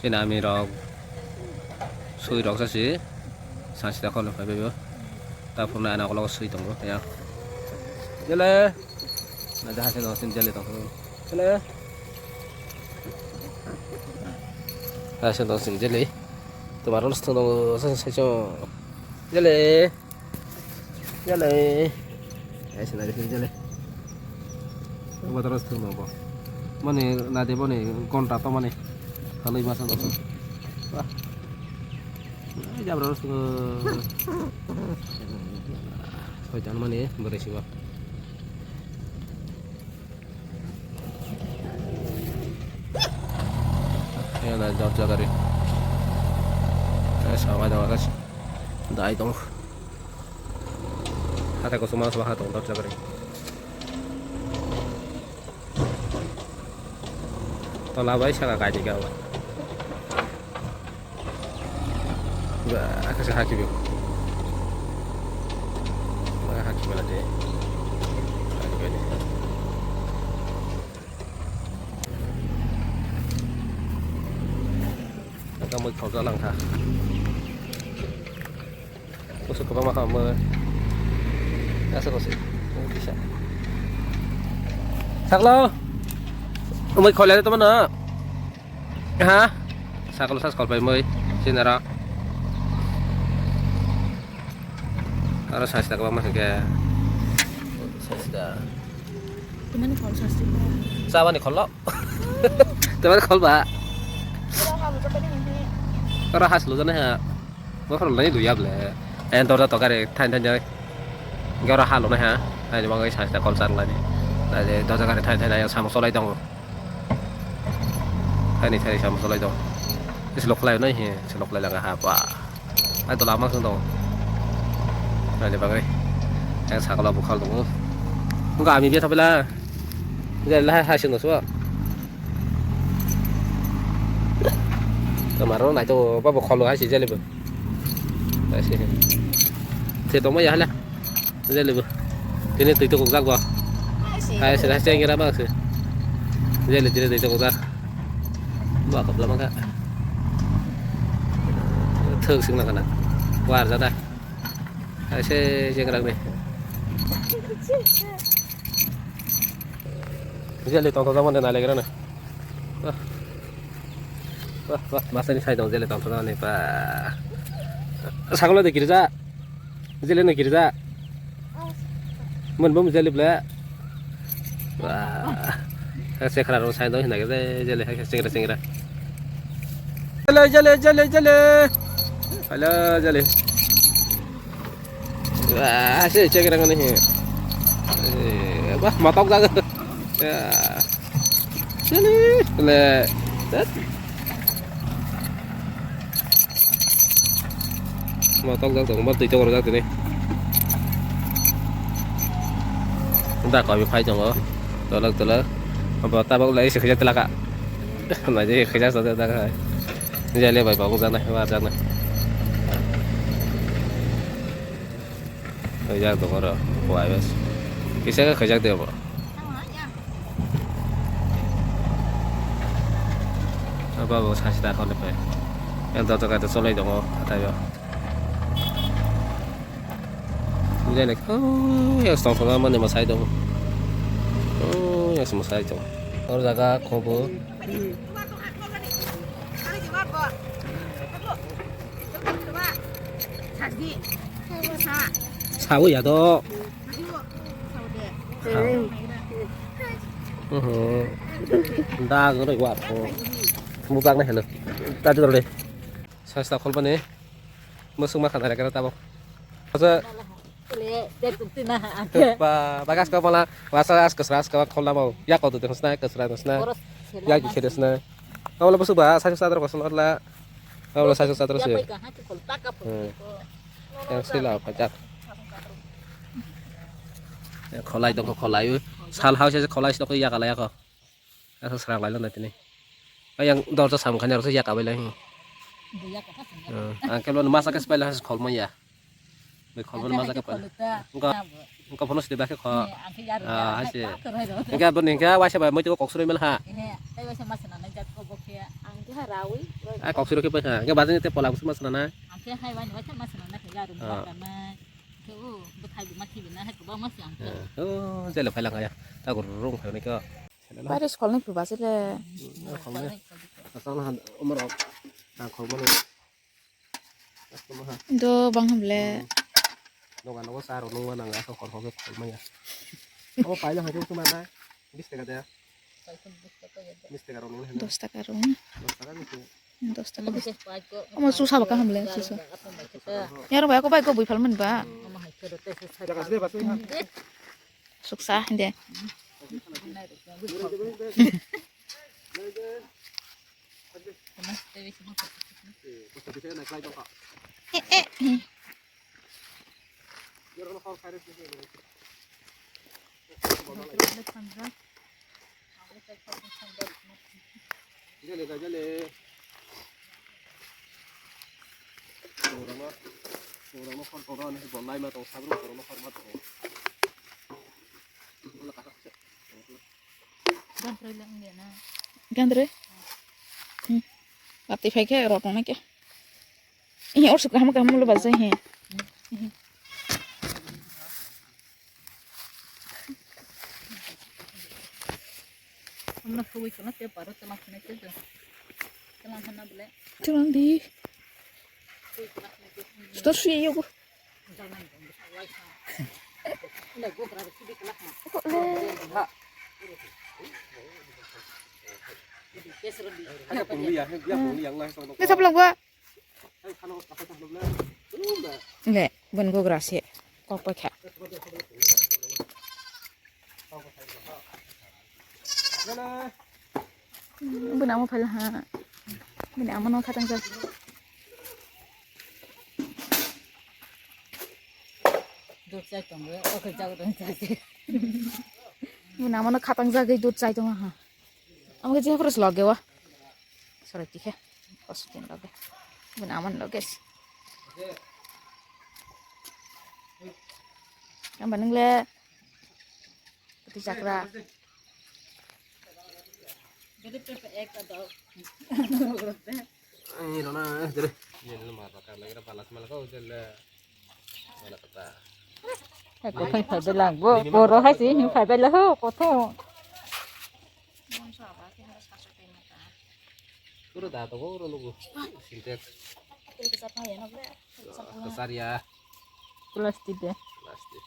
trên này mình rọc suy rọc ra xí sáng sẽ không được phải bây giờ ta hôm nay nào có lo suy tổng đó thấy không giờ lên là ra sẽ nó xin giờ lên tổng giờ lên ra sẽ nó xin giờ lên tụi bạn nó thường nó sẽ cho giờ lên giờ lên đấy sẽ là xin giờ lên tụi bạn nó thường nó bỏ mana nanti mana kontrak apa mana kalau masa itu wah jam berapa sampai jam mana ya berisi wah ya lah jauh jauh dari sama jauh kas dah itu hati aku semua suah hati jauh jauh dari tolak baik saya kaji kau, bah kasih haki biu, bah haki mana deh, haki mana? Kamu kau jalan kah? Kau suka apa kamu? Asal kau sih, bisa. Saklo. Mới khỏi lại tao nữa hả sao con sát khỏi phải mới xin ra đó sai sẽ các bạn cái Gimana kalau sasi? sao này khỏi lọ tao bắt khỏi bà có ra hai số này hả mới khỏi lấy đủ giáp lệ em tôi ra tao cái này thay thay chơi cái ra hai lỗ này hả này mọi người sai sẽ còn sang lại này tao ra cái này thay này sang một số lấy đồng hai này thay sama solai dong, selok lain nih, selok lain nggak apa, itu lama sih dong, nah coba gue, yang sakal bukal dong, enggak ambil biasa lah, jadi lah hasil nggak suah, kemarin nah itu apa bukal lo hasil jadi bu, hasil, thì tông mấy giờ lah, jadi bu, ini itu kugak bu, hasil yang kira apa sih, jadi itu kugak. Bỏ cặp lắm các thường xưng là cái này qua ra đây hãy xe trên cái này giờ lấy tông thằng con này lấy cái này masa ini saya dong giờ lấy tông thằng này và sáng lo để kiri ra giờ lấy này kiri ra mình bấm giờ lấy lại và xe khara rồi sai đó này cái giờ lấy hay xe ra jale halo jale wah sih cek dengan ini wah motong ra ya jale le motong ra từng mất từ chỗ ra từ này chúng ta coi bị phai chồng đó từ lớn mà ta bảo lấy sự khởi ra cả này gì khởi ra sao ra cái giờ lấy bài bảo con ra này vào ra này khởi ra tụi nó rồi hoài vậy cái xe khởi ra được không apa bos kasih tak kon lepe yang tahu kata soleh dong kata yo ini nek yang setong setong mana masai dong yang semua saya dong orang jaga kobo sawo ya to nda cái này quạt mua băng này hả ta cho đây sao sao không bane mua sung makan ada kata bang masa bagas kau malah wasas keseras kau kalau mau ya kau tuh terusnya keserasnya ya kikirasnya kau lepas subah saya sadar kau lah kau saya sadar terus ya yang sila pacar kau lagi dong kau lagi sal house aja kau lagi dong ya kalau ya kau asal serang lagi nanti nih yang dorong sama kan harusnya ya kau bilang kalau masak ke sepeda harus kau mau ya kau mau masak apa enggak bonus di bawah kau hasil enggak bening enggak wajib mau cukup kok suruh malah Cái hà rawi. Ah kok suruh ke pa ha. Nga bazan te pola kusma sana. Angke hai wan wacha mas na ke garu karena ke betai bu mati bina hai ke ba mas yang. Oh, jale phalang ya. Ta gurung phai ni ko. Paris kol ni pubas le. Khol me. Asal han umar ta khol mo ni. Customer ha. Do bang hamle. Dogan no saro no wana nga khol khol ke khol ma ya. Oh, pai lo ha ke cuma na. 20 টাকা দেয়া 20 টাকা রং না 10 টাকা রং 10 টাকা নিতে 10 টাকা আমার susah bakal hamle susah ya ro ba ko ba ko bui falman ba jaga sede basu ha susah de Jale ga jale. Orang no khol khol ni bon lai ma to sabru orang no khol ma to. gandre lati phai ke rot na ke ini or suka ham lo bazai he हमने कोई करना ते पारो तला खने के तला खना बोले चलन दी तो सुई यो को Ini siapa lang gua? Enggak, bukan gua gerasi. Kok pakai? Benar mau pala ha. Benar aman no khatang sa. Dut sai tong le, o ke jau tong sa. Benar aman no khatang sa ge dut sai tong ha. Amge je terus lage wa. Sorry ठीक है. Pasukin lage. Benar aman lo guys. Yang bandeng le. Peti cakra. Ini dona jale. Ini ma ta kala ira balas mal ko jale. Mala kata. Ko phải bên làng vô rồi hay gì nhưng phải bên là hô có thô Kuro da to kuro lugu. Sintek. Kesar ya. plastik deh Plastik.